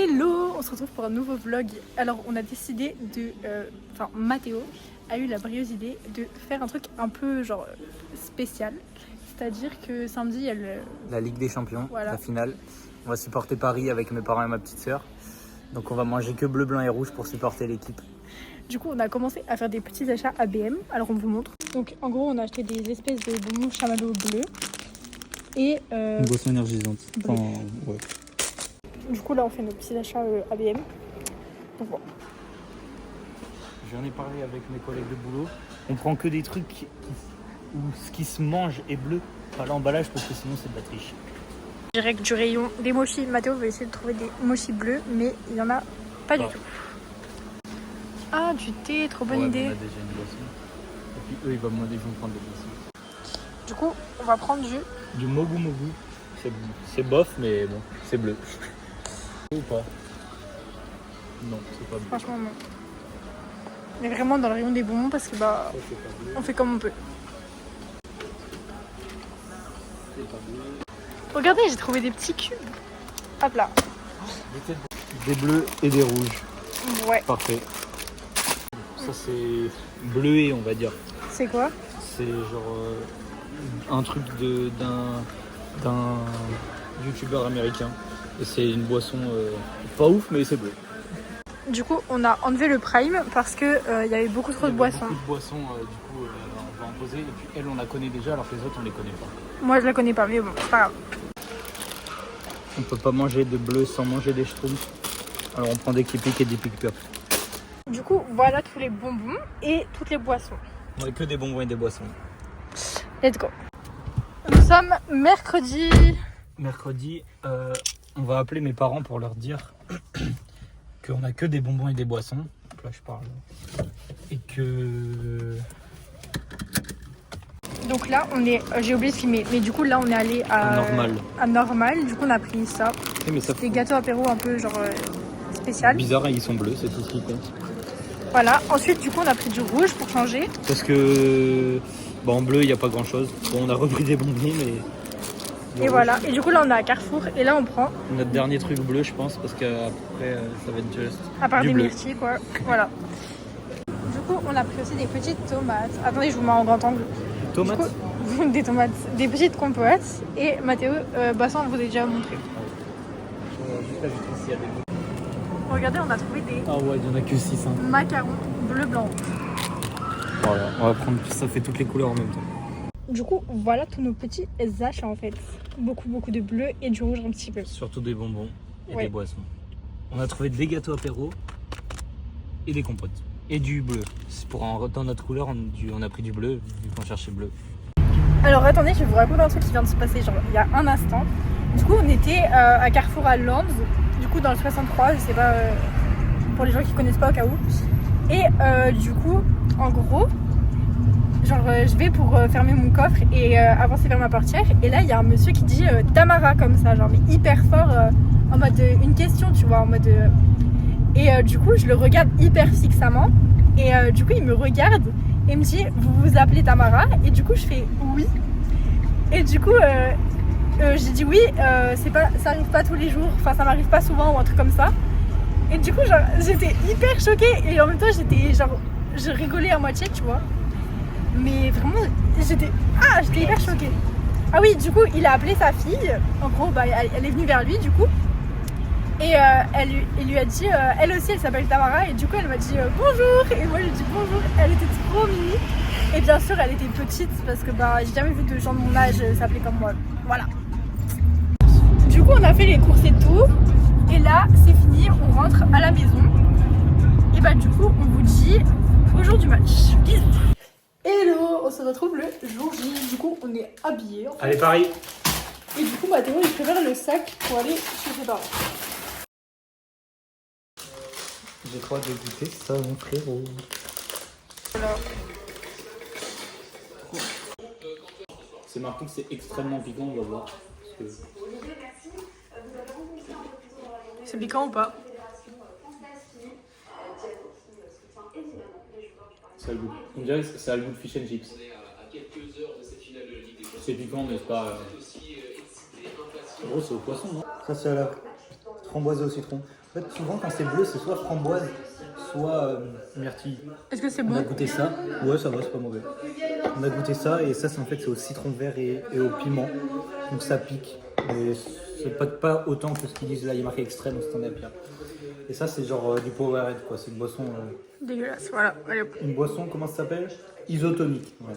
Hello, on se retrouve pour un nouveau vlog. Alors on a décidé de... Mathéo a eu la brilleuse idée de faire un truc un peu genre spécial. C'est-à-dire que samedi il y a la Ligue des Champions, voilà. La finale. On va supporter Paris avec mes parents et ma petite sœur. Donc on va manger que bleu, blanc et rouge pour supporter l'équipe. Du coup on a commencé à faire des petits achats ABM. Alors on vous montre. Donc en gros on a acheté des espèces de bonbons chamallows bleus. Et une boisson énergisante. Enfin, ouais. Du coup là on fait nos petits achats ABM. Donc bon. J'en ai parlé avec mes collègues de boulot. On prend que des trucs où ce qui se mange est bleu, pas l'emballage parce que sinon c'est de la triche. Direct du rayon des mochis. Mathéo veut essayer de trouver des mochis bleus, mais il n'y en a pas du tout. Ah, du thé, trop bonne idée. On a déjà une boisson. Et puis eux, ils vont prendre des boissons. Du coup, on va prendre du mogu mogu. C'est bof, mais bon, c'est bleu. Ou pas? Non, c'est pas bleu. Franchement, non. On est vraiment dans le rayon des bonbons parce que bah, on fait comme on peut. Regardez, j'ai trouvé des petits cubes. Hop là. Des bleus et des rouges. Ouais. Parfait. Ça c'est bleué, on va dire. C'est quoi? C'est genre un truc d'un youtubeur américain. Et c'est une boisson pas ouf, mais c'est bleu. Du coup, on a enlevé le prime parce que y avait beaucoup trop de boissons. Beaucoup de boissons, du coup, on va en poser. Et puis elle, on la connaît déjà, alors que les autres, on les connaît pas. Moi, je la connais pas, mais bon, c'est pas grave. On peut pas manger de bleu sans manger des schtroumpfs. Alors on prend des Kipik et des Pick-Up. Du coup, voilà tous les bonbons et toutes les boissons. On a que des bonbons et des boissons. Let's go. Nous sommes mercredi. Mercredi, on va appeler mes parents pour leur dire qu'on a que des bonbons et des boissons. Donc là, je parle. Et que... Donc là, on est... j'ai oublié de filmer, mais du coup, là, on est allé à Normal. Du coup, on a pris ça. C'est des gâteaux apéro un peu genre spécial. Bizarre, ils sont bleus, c'est tout ce qui compte. Voilà. Ensuite, du coup, on a pris du rouge pour changer. Parce que... Bon, en bleu, il n'y a pas grand-chose. Bon, on a repris des bonbons, mais... Et voilà. Et du coup, là, on est à Carrefour. Et là, on prend... Notre dernier truc bleu, je pense, parce qu'après, ça va être juste à part du des bleu. myrtilles, quoi. Voilà. Du coup, on a pris aussi des petites tomates. Attendez, je vous mets en grand angle. Tomates? Du coup, des tomates, des petites compotes. Et Mathéo, ça, on vous a déjà montré. Juste là, juste ici, il y a des bleus. Regardez, on a trouvé des Ah ouais, il n'y en a que 6. Hein. macarons bleu, blanc, rouge. Voilà, on va prendre ça fait toutes les couleurs en même temps. Du coup, voilà tous nos petits achats en fait. Beaucoup de bleu et du rouge un petit peu. Surtout des bonbons et ouais. des boissons. On a trouvé des gâteaux apéro et des compotes. Et du bleu. Dans notre couleur, on a pris du bleu, vu qu'on cherchait bleu. Alors attendez, je vais vous raconter un truc qui vient de se passer genre il y a un instant. Du coup, on était à Carrefour à Lands, du coup dans le 63, je sais pas, pour les gens qui connaissent pas au cas où. Et du coup, en gros, genre je vais pour fermer mon coffre et avancer vers ma portière. Et là, il y a un monsieur qui dit Tamara comme ça, genre mais hyper fort, en mode une question, tu vois, en mode... Et du coup, je le regarde hyper fixement. Et du coup, il me regarde et me dit vous vous appelez Tamara? Et du coup, je fais oui. Et du coup, j'ai dit oui, ça arrive pas tous les jours, enfin ça m'arrive pas souvent ou un truc comme ça. Et du coup, genre, j'étais hyper choquée et en même temps, j'étais genre, je rigolais à moitié, tu vois. Mais vraiment, j'étais hyper choquée. Ah oui, du coup, il a appelé sa fille. En gros, bah, elle est venue vers lui, du coup. Et il lui a dit, elle aussi, elle s'appelle Tamara. Et du coup, elle m'a dit bonjour. Et moi, je lui ai dit bonjour. Elle était trop mimi. Et bien sûr, elle était petite parce que bah, j'ai jamais vu de gens de mon âge s'appeler comme moi. Voilà. Du coup, on a fait les courses et tout. Et là, c'est fini. On rentre à la maison. Et bah, du coup, on vous dit au jour du match. Bisous. Hello, on se retrouve le jour J. Du coup, on est habillés. En fait. Allez, Paris. Et du coup, Mathéo, il prépare le sac pour aller chez ses parents. J'ai trop hâte de goûter ça, mon frérot. Voilà. C'est marqué que c'est extrêmement piquant, on va voir. C'est piquant ou pas? Ça a le goût. On dirait que ça a le goût de fish and chips. C'est piquant, mais c'est pas... En gros, c'est au poisson, non? Ça, c'est à la framboisé au citron. En fait, souvent, quand c'est bleu, c'est soit framboise, soit myrtille. Est-ce que c'est On a bon? goûté ça. Ouais, ça va, c'est pas mauvais. On a goûté ça et ça, c'est en fait, c'est au citron vert et au piment. Donc ça pique. Mais c'est pas autant que ce qu'ils disent là. Il y a marqué extrême au stand-up. Et ça, c'est genre du Powerade, quoi. C'est une boisson. Dégueulasse, voilà. Allez. Une boisson, comment ça s'appelle? Isotonique. Ouais.